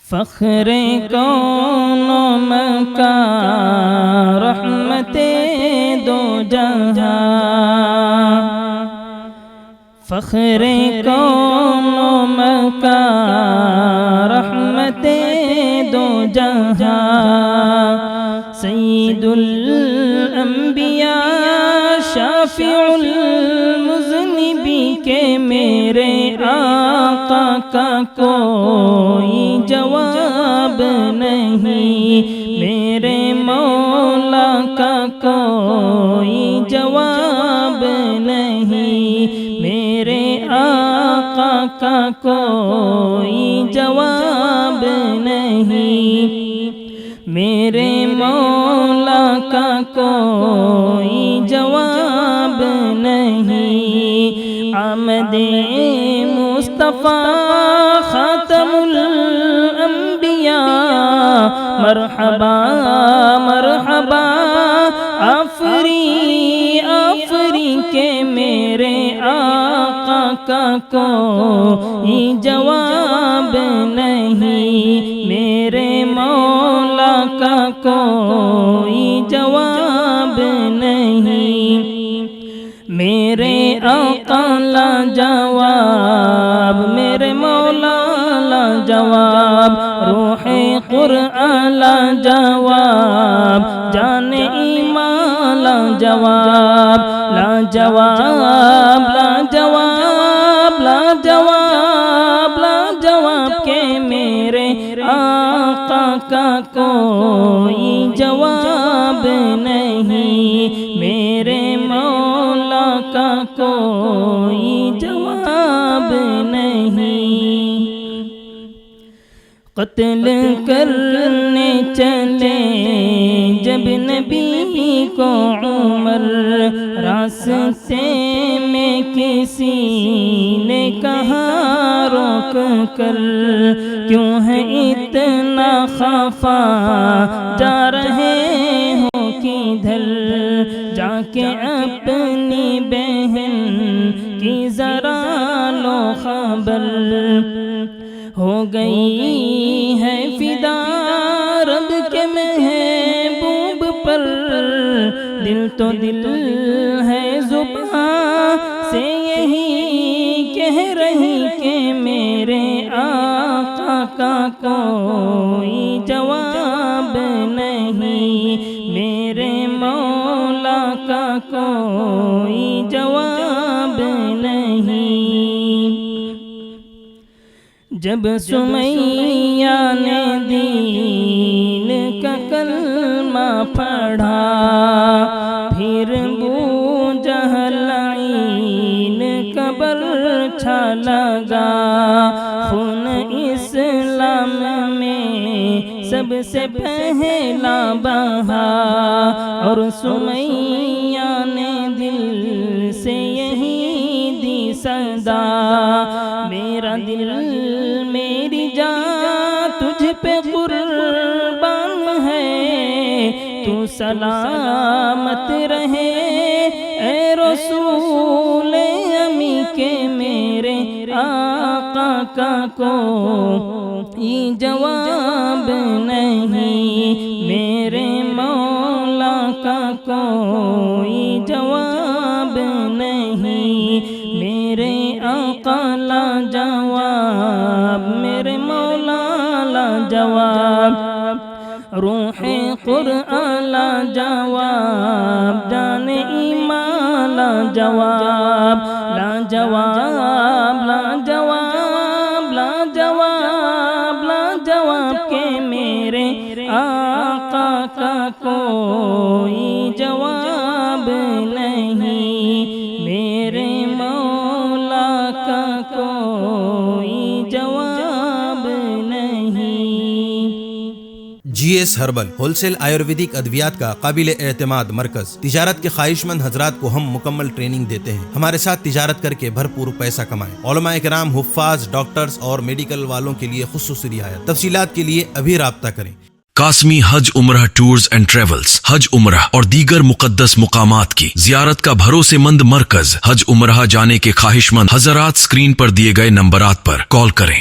فخر کون و مکان رحمت دو جہاں، فخر کون و مکان رحمت دو جہاں، سید الانبیاء شافع المذنبی کے میرے آقا کا کوئی جواب نہیں، میرے مولا کا کوئی جواب نہیں، میرے آقا کا کوئی جواب نہیں، میرے مولا کا کوئی جواب نہیں، آمد مصطفیٰ خاتم الانبیاء، مرحبا مرحبا آفری آفری کے میرے آقا کا کوئی جواب نہیں، میرے مولا کا کوئی جواب نہیں، میرے آقا لا جواب، میرے مولا لا جواب، روح قرآن لا جواب، جان ایمان لا جواب، لا جواب لا جواب لا جواب لا جواب کہ میرے آقا کا کوئی جواب نہیں، میرے مولا کا کوئی جواب نہیں، قتل کرنے چلے جب نبی کو عمر، راستے میں کسی نے کہا روک کر، کیوں ہے اتنا خفا جا رہے ہو کدھر، جا کے اپنی بہن کی ذرا لو خبر، ہو گئی ہے فدا رب کے محبوب پر، دل تو دل ہے زبان سے یہی کہہ رہی کہ میرے آقا کا کوئی جواب نہیں، میرے مولا کا کوئی جواب نہیں، جب سمیہ نے دین کا کلمہ پڑھا، پھر بو جہل عین کا برچھا لگا، خون اسلام میں سب سے پہلا بہا، اور سمیہ نے دل سے یہی دی صدا، میرا دل میری جان تجھ پہ قربان ہے، تو سلامت رہے اے رسول امی کے میرے آقا کا کوئی جواب نہیں، میرے مولا کا کوئی جواب نہیں، میرے آقا لا جواب، میرے مولا لا جواب، روح قرآن لا جواب، جان ایمان لا جواب، لا جواب، لا جواب، لا جواب، لا جواب کہ میرے آقا کا کوئی جواب نہیں، میرے مولا کا کوئی جواب نہیں۔ G S herbal wholesale Ayurvedic ادویات کا قابل اعتماد مرکز، تجارت کے خواہش مند حضرات کو ہم مکمل ٹریننگ دیتے ہیں، ہمارے ساتھ تجارت کر کے بھرپور پیسہ کمائیں۔ علماء کرام، حفاظ، ڈاکٹرز اور میڈیکل والوں کے لیے خصوصی رعایت، تفصیلات کے لیے ابھی رابطہ کریں۔ قاسمی حج عمرہ ٹورز اینڈ ٹریولز، حج عمرہ اور دیگر مقدس مقامات کی زیارت کا بھروسے مند مرکز۔ حج عمرہ جانے کے خواہش مند حضرات اسکرین پر دیے گئے نمبرات پر کال کریں۔